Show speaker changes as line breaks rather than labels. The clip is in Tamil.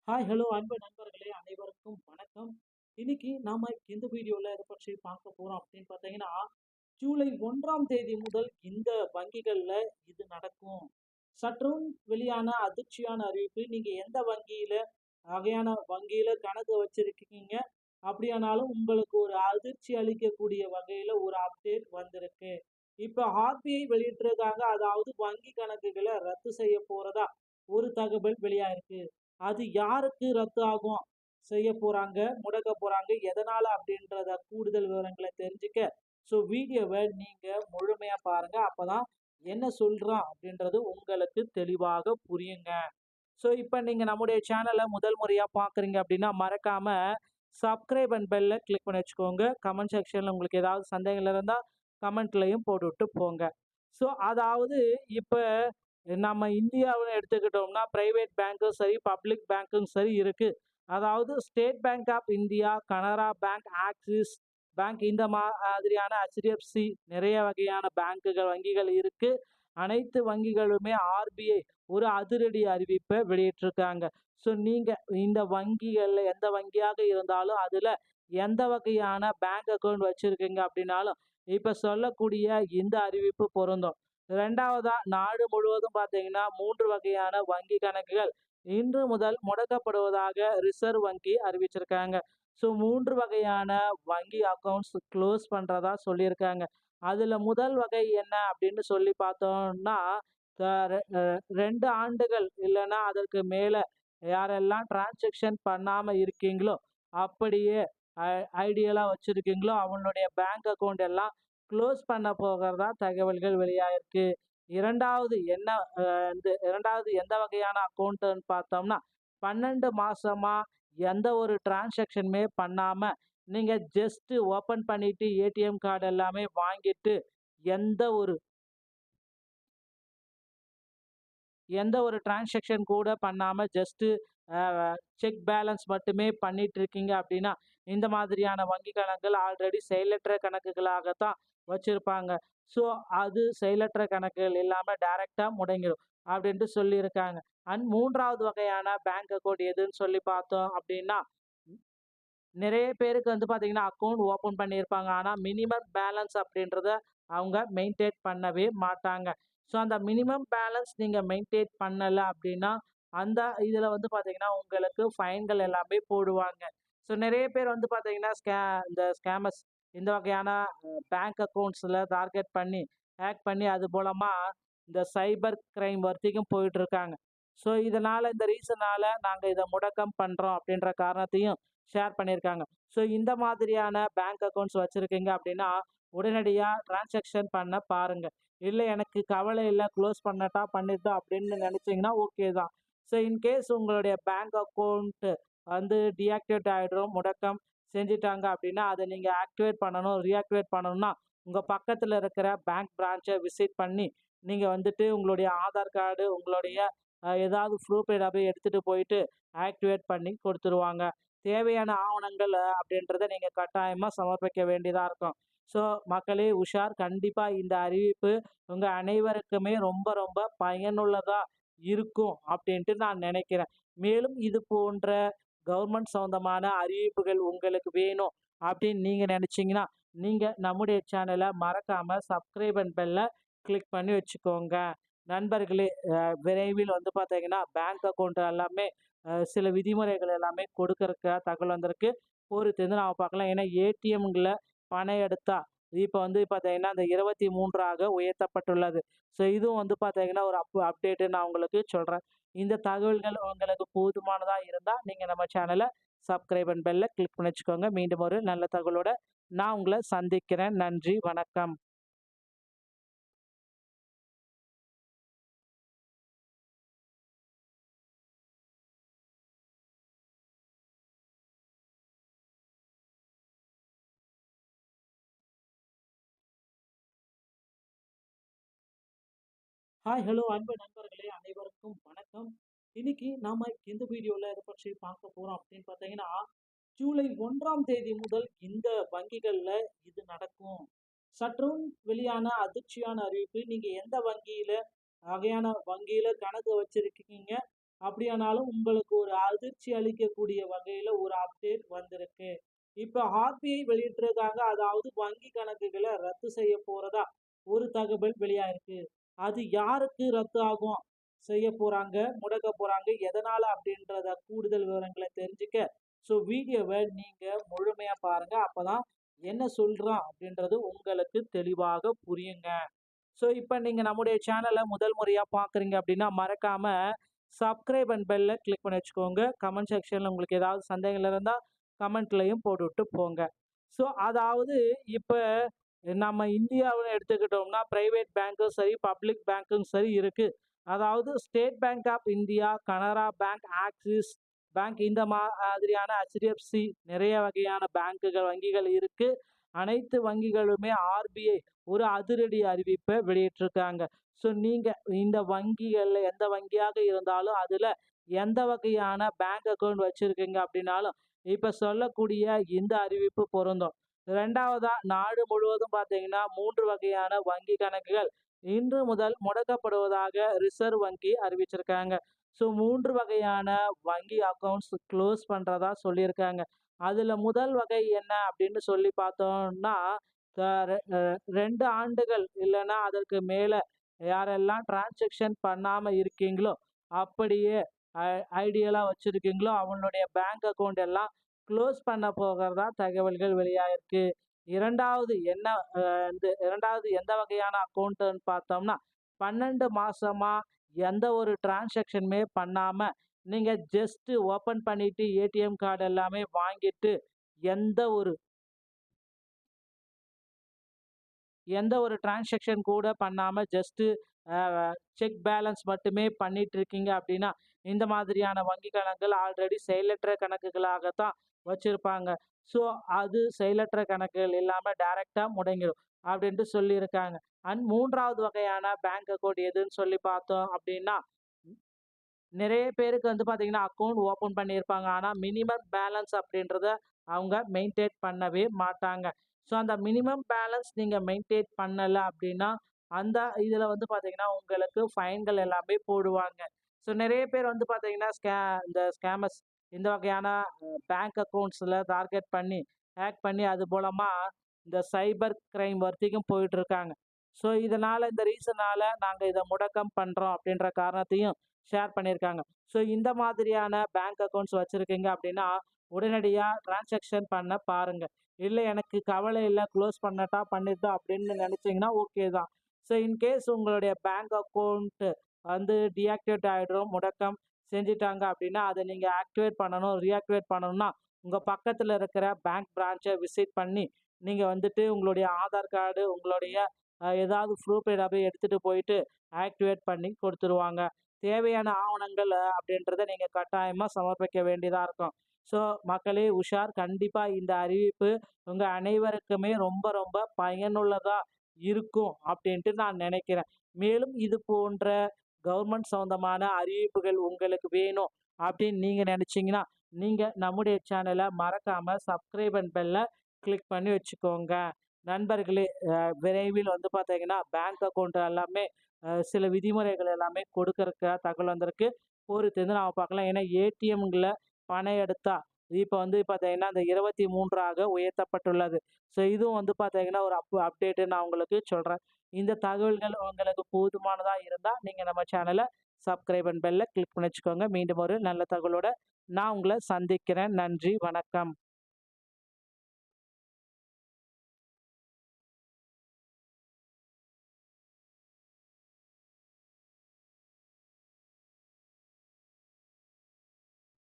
ஹாய் ஹலோ அன்பு நண்பர்களே அனைவருக்கும் வணக்கம். இன்னைக்கு நாம இந்த வீடியோல இதை பற்றி பார்க்க போறோம் அப்படின்னு பார்த்தீங்கன்னா, ஜூலை 1ஆம் தேதி முதல் இந்த வங்கிகள்ல இது நடக்கும். சற்றும் வெளியான அதிர்ச்சியான அறிவிப்பு. நீங்க எந்த வகையான வங்கியில கணக்கு வச்சிருக்கீங்க அப்படியானாலும் உங்களுக்கு ஒரு அதிர்ச்சி அளிக்கக்கூடிய வகையில ஒரு அப்டேட் வந்திருக்கு. இப்ப ஆர்பிஐ வெளியிட்டிருக்காங்க. அதாவது வங்கி கணக்குகளை ரத்து செய்ய போறதா ஒரு தகவல் வெளியாயிருக்கு. அது யாருக்கு ரத்து ஆகும், செய்ய போறாங்க, முடக்க போறாங்க, எதனால அப்படின்றத கூடுதல் விவரங்களை தெரிஞ்சுக்க வீடியோவை நீங்க முழுமையா பாருங்க. அப்பதான் என்ன சொல்றான் அப்படின்றது உங்களுக்கு தெளிவாக புரியுங்க. இப்ப நீங்க நம்முடைய சேனலை முதல் முறையா பாக்குறீங்க அப்படின்னா மறக்காம சப்ஸ்கிரைப் அண்ட் பெல்ல கிளிக் பண்ணி வச்சுக்கோங்க. கமெண்ட் செக்ஷன்ல உங்களுக்கு ஏதாவது சந்தேகங்கள் இருந்தா கமெண்ட்லயும் போட்டுவிட்டு போங்க. அதாவது இப்ப நம்ம இந்தியாவுல எடுத்துக்கிட்டோம்னா பிரைவேட் பேங்க்கும் சரி, பப்ளிக் பேங்க்கும் சரி இருக்கு. அதாவது state bank of India, Canara bank, Axis bank இந்த மாதிரியான HDFC நிறைய வகையான வங்கிகள் இருக்கு. அனைத்து வங்கிகளுமே ஆர்பிஐ ஒரு அதிரடி அறிவிப்பை வெளியிட்டிருக்காங்க. நீங்க இந்த வங்கிகள்ல எந்த வங்கியாக இருந்தாலும் அதுல எந்த வகையான பேங்க் அக்கவுண்ட் வச்சிருக்கீங்க அப்படின்னாலும் இப்ப சொல்லக்கூடிய இந்த அறிவிப்பு பொருந்தும். இரண்டாவதா நாடு முழுவதும் பார்த்தீங்கன்னா 3 வகையான வங்கி கணக்குகள் இன்று முதல் முடக்கப்படுவதாக ரிசர்வ் வங்கி அறிவிச்சிருக்காங்க. 3 வகையான வங்கி அக்கவுண்ட்ஸ் க்ளோஸ் பண்றதா சொல்லியிருக்காங்க. அதுல முதல் வகை என்ன அப்படின்னு சொல்லி பார்த்தோம்னா, 2 ஆண்டுகள் இல்லைன்னா அதற்கு மேல யாரெல்லாம் டிரான்சாக்ஷன் பண்ணாம இருக்கீங்களோ, அப்படியே ஐடியலா வச்சிருக்கீங்களோ அவங்களுடைய பேங்க் அக்கவுண்ட் எல்லாம் க்ளோஸ் பண்ண போகிறதா தகவல்கள் வெளியாயிருக்கு. இரண்டாவது என்ன இரண்டாவது எந்த வகையான அக்கௌண்ட்னு பார்த்தோம்னா, 12 மாசமா எந்த ஒரு டிரான்சாக்ஷனுமே பண்ணாம நீங்க ஜஸ்ட் ஓப்பன் பண்ணிட்டு ஏடிஎம் கார்டு எல்லாமே வாங்கிட்டு எந்த ஒரு எந்த ஒரு டிரான்சாக்ஷன் கூட பண்ணாம ஜஸ்ட் செக் பேலன்ஸ் மட்டுமே பண்ணிட்டு இருக்கீங்க அப்படின்னா, இந்த மாதிரியான வங்கி கணக்குகள் ஆல்ரெடி செயலற்ற கணக்குகளாகத்தான் வச்சிருப்பாங்க. அது செயலற்ற கணக்குகள் இல்லாம டைரக்டா முடங்கிடும் அப்படின்ட்டு சொல்லியிருக்காங்க. அண்ட் 3வது வகையான பேங்க் அக்கவுண்ட் எதுன்னு சொல்லி பார்த்தோம் அப்படின்னா, நிறைய பேருக்கு வந்து பார்த்தீங்கன்னா அக்கவுண்ட் ஓப்பன் பண்ணியிருப்பாங்க. ஆனா மினிமம் பேலன்ஸ் அப்படின்றத அவங்க மெயின்டெயின் பண்ணவே மாட்டாங்க. அந்த மினிமம் பேலன்ஸ் நீங்க மெயின்டெயின் பண்ணல அப்படின்னா, அந்த இதுல வந்து பார்த்தீங்கன்னா உங்களுக்கு ஃபைன்கள் எல்லாமே போடுவாங்க. நிறைய பேர் வந்து பார்த்தீங்கன்னா இந்த ஸ்கேமர்ஸ் இந்த வகையான பேங்க் அக்கவுண்ட்ஸ்ல டார்கெட் பண்ணி ஹேக் பண்ணி அது மூலமா இந்த சைபர் கிரைம் வரைக்கும் போயிட்டு இருக்காங்க. இதனால இந்த ரீசனால நாங்க இதை முடக்கம் பண்றோம் அப்படின்ற காரணத்தையும் ஷேர் பண்ணியிருக்காங்க. இந்த மாதிரியான பேங்க் அக்கவுண்ட்ஸ் வச்சிருக்கீங்க அப்படின்னா உடனடியா டிரான்சாக்ஷன் பண்ண பாருங்க. இல்ல எனக்கு கவலை இல்ல, க்ளோஸ் பண்ணிட்டோம் அப்படின்னு நினைச்சீங்கன்னா ஓகே தான். இன்கேஸ் உங்களுடைய பேங்க் அக்கவுண்ட் வந்து டீஆக்டிவேட் ஆயிடும், முடக்கம் செஞ்சுட்டாங்க அப்படின்னா அதை நீங்க ஆக்டிவேட் பண்ணணும். ரீஆக்டிவேட் பண்ணணும்னா உங்க பக்கத்துல இருக்கிற பேங்க் பிரான்ச்சை விசிட் பண்ணி நீங்க வந்துட்டு உங்களுடைய ஆதார் கார்டு, உங்களுடைய ஏதாவது ப்ரூஃப் ஏதாவது எடுத்துட்டு போயிட்டு ஆக்டிவேட் பண்ணி கொடுத்துருவாங்க. தேவையான ஆவணங்கள் அப்படின்றத நீங்க கட்டாயமா சமர்ப்பிக்க வேண்டியதா இருக்கும். மக்களே உஷார். கண்டிப்பா இந்த அறிவிப்பு உங்க அனைவருக்குமே ரொம்ப ரொம்ப பயனுள்ளதா இருக்கும் அப்படின்ட்டு நான் நினைக்கிறேன். மேலும் இது போன்ற கவர்மெண்ட் சம்பந்தமான அறிவிப்புகள் உங்களுக்கு வேணும் அப்படின்னு நீங்க நினைச்சீங்கன்னா, நீங்க நம்முடைய சேனலை மறக்காம சப்ஸ்கிரைப் அண்ட் பெல்ல கிளிக் பண்ணி வச்சுக்கோங்க. நண்பர்களே, விரைவில் வந்து பார்த்தீங்கன்னா பேங்க் அக்கவுண்ட் எல்லாமே சில விதிமுறைகள் எல்லாமே கொடுக்கறக்கு தகவல் வந்திருக்கு. பொறுத்திருந்து நாம பார்க்கலாம். ஏன்னா ஏடிஎம்ல பணம் எடுத்தா இப்போ வந்து பார்த்தீங்கன்னா அந்த 23ஆக உயர்த்தப்பட்டுள்ளது. இதுவும் வந்து பார்த்தீங்கன்னா ஒரு அப்டேட்டு நான் உங்களுக்கு சொல்றேன். இந்த தகவல்கள் உங்களுக்கு போதுமானதா இருந்தா நீங்க நம்ம சேனலை சப்ஸ்கிரைப் அண்ட் பெல்ல கிளிக் பண்ணி வச்சுக்கோங்க. மீண்டும் ஒரு நல்ல தகவலோட நான் உங்களை சந்திக்கிறேன். நன்றி, வணக்கம். ஹாய் ஹலோ அன்பு நண்பர்களே அனைவருக்கும் வணக்கம். இன்னைக்கு நாம இந்த வீடியோல இதை பற்றி பார்க்க போறோம் அப்படின்னு பார்த்தீங்கன்னா, ஜூலை 1ஆம் தேதி முதல் இந்த வங்கிகள்ல இது நடக்கும். சற்றும் வெளியான அதிர்ச்சியான அறிவிப்பு. நீங்க எந்த வகையான வங்கியில கணக்கு வச்சிருக்கீங்க அப்படியானாலும் உங்களுக்கு ஒரு அதிர்ச்சி அளிக்கக்கூடிய வகையில ஒரு அப்டேட் வந்திருக்கு. இப்ப ஆர்பிஐ வெளியிட்டிருக்காங்க. அதாவது வங்கி கணக்குகள ரத்து செய்ய போறதா ஒரு தகவல் வெளியாயிருக்கு. அது யாருக்கு ரத்து ஆகும்? செய்ய போறாங்க, முடக்க போறாங்க, எதனால அப்படின்றத கூடுதல் விவரங்கள தெரிஞ்சுக்க, வீடியோவ நீங்க முழுமையா பாருங்க. அப்பதான் என்ன சொல்றான் அப்படின்றது உங்களுக்கு தெளிவாக புரியுங்க. இப்ப நீங்க நம்முடைய சேனல முதல் முறையா பார்க்குறீங்க அப்படின்னா, மறக்காம சப்ஸ்கிரைப் அண்ட் பெல்ல கிளிக் பண்ணி வச்சுக்கோங்க. கமெண்ட் செக்ஷன்ல உங்களுக்கு ஏதாவது சந்தேகங்கள் இருந்தா, கமெண்ட்லயும் போட்டுவிட்டு போங்க. அதாவது இப்ப நம்ம இந்தியாவ எடுத்துக்கிட்டோம்னா, பிரைவேட் பேங்க்கும் சரி, பப்ளிக் பேங்க்கும் சரி இருக்கு. அதாவது state bank of India, Canara bank, Axis bank இந்த மாதிரியான HDFC நிறைய வகையான பேங்குகள், வங்கிகள் இருக்கு. அனைத்து வங்கிகளுமே ஆர்பிஐ ஒரு அதிரடி அறிவிப்பை வெளியிட்டிருக்காங்க. நீங்க இந்த வங்கிகள்ல எந்த வங்கியாக இருந்தாலும், அதுல எந்த வகையான பேங்க் அக்கவுண்ட் வச்சிருக்கீங்க அப்படின்னாலும், இப்ப சொல்லக்கூடிய இந்த அறிவிப்பு பொருந்தும். 2வதா நாடு முழுவதும் பார்த்தீங்கன்னா, 3 வகையான வங்கி கணக்குகள் இன்று முதல் முடக்கப்படுவதாக ரிசர்வ் வங்கி அறிவிச்சிருக்காங்க. 3 வகையான வங்கி அக்கவுண்ட்ஸ் க்ளோஸ் பண்றதா சொல்லியிருக்காங்க. அதுல முதல் வகை என்ன அப்படின்னு சொல்லி பார்த்தோம்னா, த ரெ அ 2 ஆண்டுகள் இல்லன்னா அதற்கு மேல யாரெல்லாம் டிரான்சாக்ஷன் பண்ணாம இருக்கீங்களோ, அப்படியே ஐ ஐடியலா வச்சிருக்கீங்களோ, அவங்களுடைய பேங்க் அக்கவுண்ட் எல்லாம் க்ளோஸ் பண்ண போகிறதா தகவல்கள் வெளியாயிருக்கு. 2வது என்ன அ இந்த 2வது எந்த வகையான அக்கவுண்ட்டுன்னு பார்த்தோம்னா, 12 மாசமா எந்த ஒரு டிரான்சாக்ஷனுமே பண்ணாம, நீங்க ஜஸ்ட் ஓப்பன் பண்ணிட்டு ஏடிஎம் கார்டு எல்லாமே வாங்கிட்டு, எந்த ஒரு எந்த ஒரு டிரான்சாக்ஷன் கூட பண்ணாம ஜஸ்ட்டு அ செக் பேலன்ஸ் மட்டுமே பண்ணிட்டு இருக்கீங்க அப்படின்னா, இந்த மாதிரியான வங்கி கணக்குகள் ஆல்ரெடி செயலற்ற கணக்குகளாகத்தான் வச்சிருப்பாங்க. ஸோ, அது செயலற்ற கணக்குகள் இல்லாம டைரக்ட்டா முடங்கிடும் அப்படின்ட்டு சொல்லியிருக்காங்க. 3வது வகையான பேங்க் அக்கவுண்ட் எதுன்னு சொல்லி பார்த்தோம் அப்படின்னா, நிறைய பேருக்கு வந்து பார்த்தீங்கன்னா, அக்கவுண்ட் ஓப்பன் பண்ணியிருப்பாங்க. ஆனா, மினிமம் பேலன்ஸ் அப்படின்றத அவங்க மெயின்டெயின் பண்ணவே மாட்டாங்க. அந்த மினிமம் பேலன்ஸ் நீங்க மெயின்டெயின் பண்ணல அப்படின்னா, அந்த இதில வந்து பார்த்தீங்கன்னா, உங்களுக்கு ஃபைன்கள் எல்லாமே போடுவாங்க. நிறைய பேர் வந்து பார்த்தீங்கன்னா, இந்த ஸ்கேமர்ஸ் இந்த வகையான பேங்க் அக்கவுண்ட்ஸ்ல டார்கெட் பண்ணி, ஹேக் பண்ணி அது மூலமா இந்த சைபர் கிரைம் வரைக்கும் போயிட்டு இருக்காங்க. இதனால இந்த ரீசனால நாங்க இத முடக்கம் பண்றோம் அப்படின்ற காரணத்தையும் ஷேர் பண்ணியிருக்காங்க. இந்த மாதிரியான பேங்க் அக்கவுண்ட்ஸ் வச்சிருக்கீங்க அப்படின்னா, உடனடியா டிரான்சாக்ஷன் பண்ண பாருங்க. இல்ல எனக்கு கவலை இல்ல, க்ளோஸ் பண்ணட்டா பண்ணிட்டோம் அப்படின்னு நினைச்சீங்கன்னா ஓகே தான். இன்கேஸ் உங்களுடைய பேங்க் அக்கவுண்ட் வந்து டீஆக்டிவேட் ஆயிடும், முடக்கம் செஞ்சுட்டாங்க அப்படின்னா, அத நீங்க ஆக்டிவேட் பண்ணணும், ரீஆக்டிவேட் பண்ணணும்னா, உங்க பக்கத்துல இருக்கிற பேங்க் பிரான்ச்ச விசிட் பண்ணி, நீங்க வந்துட்டு உங்களுடைய ஆதார் கார்டு, உங்களுடைய ஏதாவது ப்ரூஃப் ஏதாவது எடுத்துட்டு போயிட்டு ஆக்டிவேட் பண்ணி கொடுத்துருவாங்க. தேவையான ஆவணங்கள் அப்படின்றத நீங்க கட்டாயமா சமர்ப்பிக்க வேண்டியதா இருக்கும். ஸோ மக்களே உஷார். கண்டிப்பா இந்த அறிவிப்பு உங்க அனைவருக்குமே ரொம்ப ரொம்ப பயனுள்ளதா இருக்கும் அப்படின்ட்டு நான் நினைக்கிறேன். மேலும் இது போன்ற கவர்மெண்ட் சம்மந்தமான அறிவிப்புகள் உங்களுக்கு வேணும் அப்படின்னு நீங்க நினைச்சீங்கன்னா, நீங்க நம்முடைய சேனல மறக்காம சப்ஸ்கிரைப் அண்ட் பெல்ல கிளிக் பண்ணி வச்சுக்கோங்க. நண்பர்களே, விரைவில் வந்து பார்த்தீங்கன்னா, பேங்க் அக்கவுண்ட் எல்லாமே சில விதிமுறைகள் எல்லாமே கொடுக்கறக்கு தகவல் வந்திருக்கு. பொறுத்திருந்து நாம பார்க்கலாம். ஏன்னா ஏடிஎம்ல பணம் எடுத்தா, இப்ப வந்து பார்த்தீங்கன்னா, அந்த 23ஆக உயர்த்தப்பட்டுள்ளது. இதுவும் வந்து பார்த்தீங்கன்னா, ஒரு அப்டேட் நான் உங்களுக்கு சொல்றேன். இந்த தகவல்கள் உங்களுக்கு போதுமானதா இருந்தா, நீங்க நம்ம சேனல சப்ஸ்கிரைப் அண்ட் பெல்ல கிளிக் பண்ணி வச்சுக்கோங்க. மீண்டும் ஒரு நல்ல தகவலோட நான் உங்கள சந்திக்கிறேன். நன்றி, வணக்கம்.